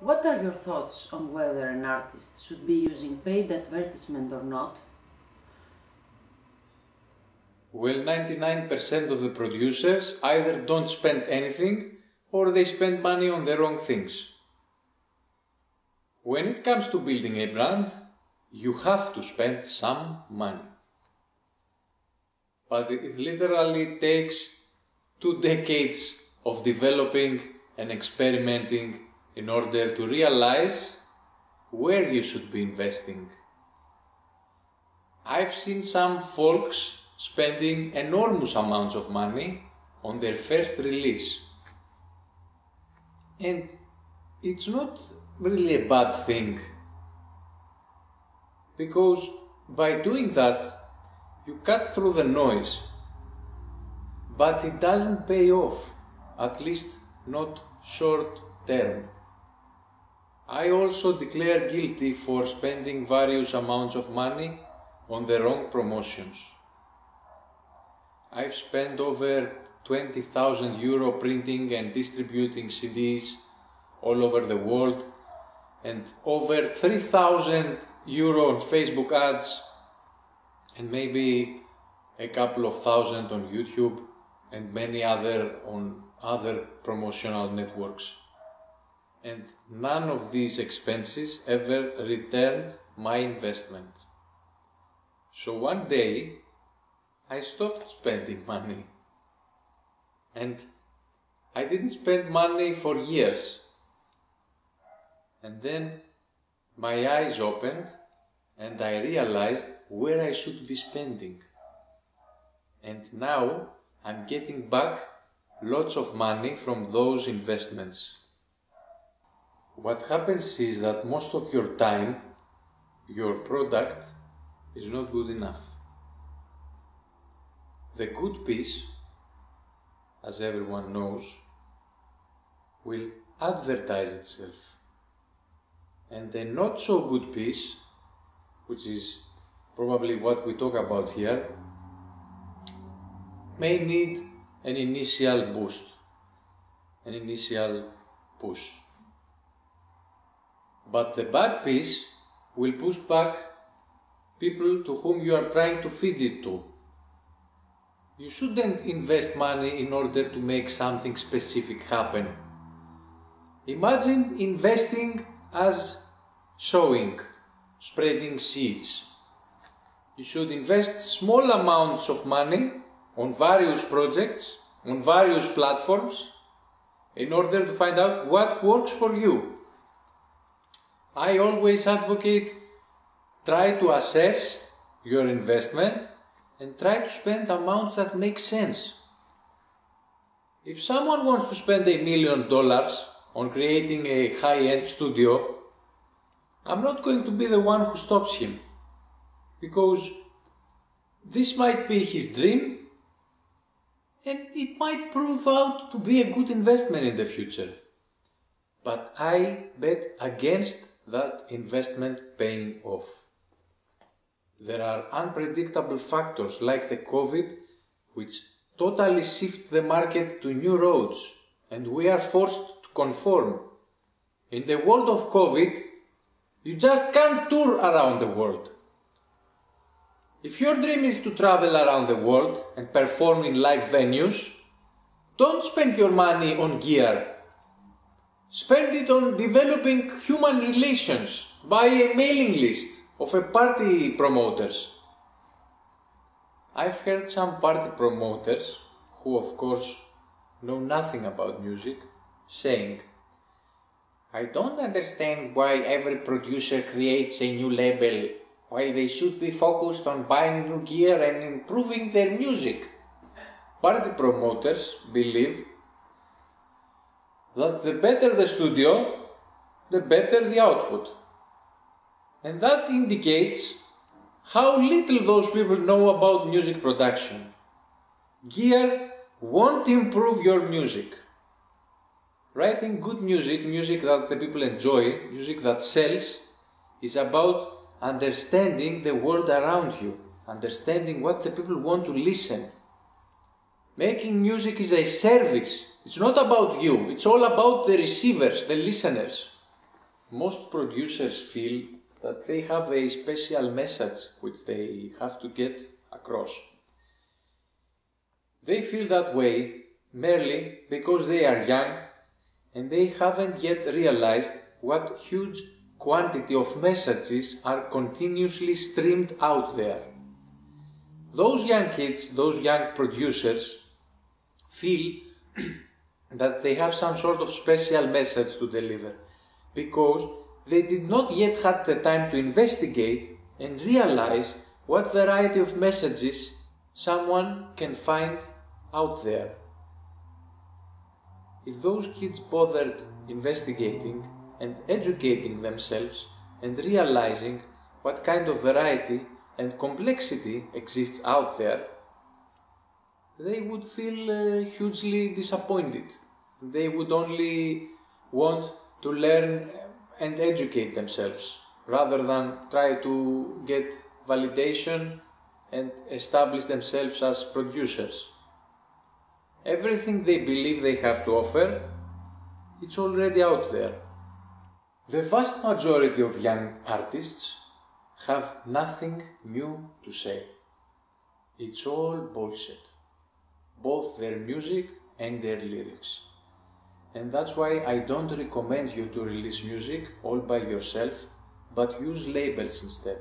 What are your thoughts on whether an artist should be using paid advertisement or not? Well, 99% of the producers either don't spend anything or they spend money on the wrong things. When it comes to building a brand, you have to spend some money. But it literally takes 2 decades of developing and experimenting in order to realize where you should be investing. I've seen some folks spending enormous amounts of money on their first release. And it's not really a bad thing, because by doing that you cut through the noise, but it doesn't pay off, at least not short term. I also declare guilty for spending various amounts of money on the wrong promotions. I've spent over 20,000 euro printing and distributing CDs all over the world, and over 3,000 euro on Facebook ads, and maybe a couple of thousand on YouTube, and many other on other promotional networks. And none of these expenses ever returned my investment. So one day I stopped spending money, and I didn't spend money for years. And then my eyes opened and I realized where I should be spending. And now I'm getting back lots of money from those investments. What happens is that most of your time, your product is not good enough. The good piece, as everyone knows, will advertise itself. And the not so good piece, which is probably what we talk about here, may need an initial boost, an initial push. But the bad piece will push back people to whom you are trying to feed it to. You shouldn't invest money in order to make something specific happen. Imagine investing as sowing, spreading seeds. You should invest small amounts of money on various projects, on various platforms, in order to find out what works for you. I always advocate, try to assess your investment and try to spend amounts that make sense. If someone wants to spend $1 million on creating a high-end studio, I'm not going to be the one who stops him, because this might be his dream and it might prove out to be a good investment in the future. But I bet against that investment paying off. There are unpredictable factors like the COVID, which totally shift the market to new roads, and we are forced to conform. In the world of COVID, you just can't tour around the world. If your dream is to travel around the world and perform in live venues, don't spend your money on gear. Spend it on developing human relations. Buy a mailing list of a party promoters. I've heard some party promoters, who of course know nothing about music, saying, "I don't understand why every producer creates a new label while they should be focused on buying new gear and improving their music." Party promoters believe that the better the studio, the better the output. And that indicates how little those people know about music production. Gear won't improve your music. Writing good music, music that the people enjoy, music that sells, is about understanding the world around you, understanding what the people want to listen. Making music is a service. It's not about you. It's all about the receivers, the listeners. most producers feel that they have a special message which they have to get across. They feel that way merely because they are young and they haven't yet realized what huge quantity of messages are continuously streamed out there. Those young kids, those young producers, feel that they have some sort of special message to deliver because they did not yet have the time to investigate and realize what variety of messages someone can find out there. If those kids bothered investigating and educating themselves and realizing what kind of variety and complexity exists out there, they would feel hugely disappointed. They would only want to learn and educate themselves rather than try to get validation and establish themselves as producers. Everything they believe they have to offer, it's already out there. The vast majority of young artists have nothing new to say. It's all bullshit, both their music and their lyrics. And that's why I don't recommend you to release music all by yourself, but use labels instead,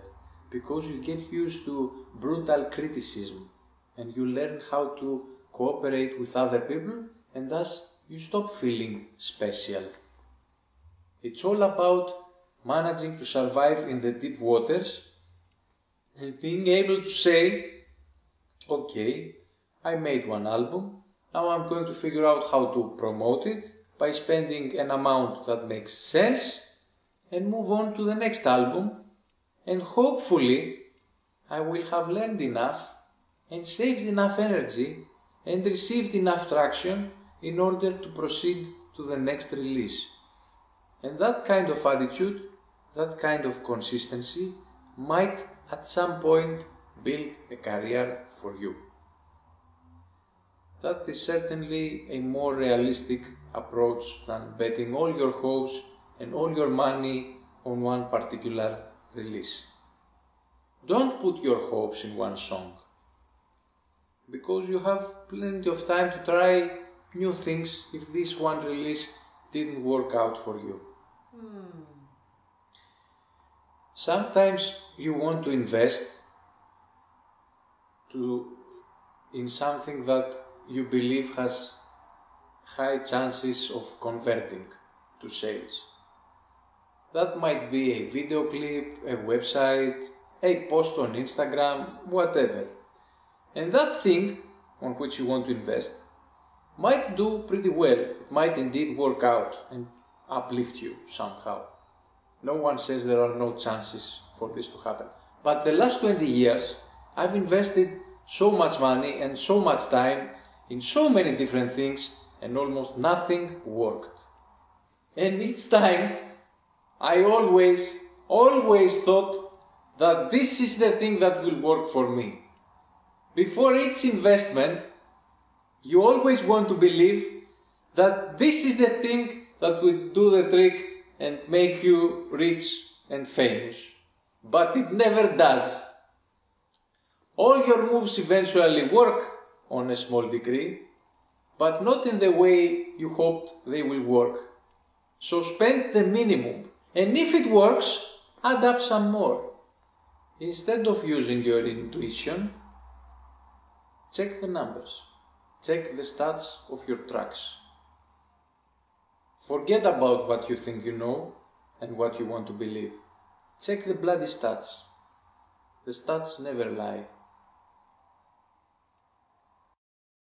because you get used to brutal criticism and you learn how to cooperate with other people, and thus you stop feeling special. It's all about managing to survive in the deep waters and being able to say, okay, I made one album, now I'm going to figure out how to promote it by spending an amount that makes sense and move on to the next album, and hopefully I will have learned enough and saved enough energy and received enough traction in order to proceed to the next release. And that kind of attitude, that kind of consistency might at some point build a career for you. That is certainly a more realistic approach than betting all your hopes and all your money on one particular release. Don't put your hopes in one song, because you have plenty of time to try new things if this one release didn't work out for you. Sometimes you want to invest in something that you believe has high chances of converting to sales. That might be a video clip, a website, a post on Instagram, whatever. And that thing on which you want to invest might do pretty well. It might indeed work out and uplift you somehow. No one says there are no chances for this to happen. But the last 20 years, I've invested so much money and so much time in so many different things, and almost nothing worked. And each time, I always thought that this is the thing that will work for me. Before each investment, you always want to believe that this is the thing that will do the trick and make you rich and famous. But it never does. All your moves eventually work on a small degree, but not in the way you hoped they will work. So spend the minimum, and if it works, add up some more. Instead of using your intuition, check the numbers, check the stats of your tracks. Forget about what you think you know and what you want to believe. Check the bloody stats. The stats never lie.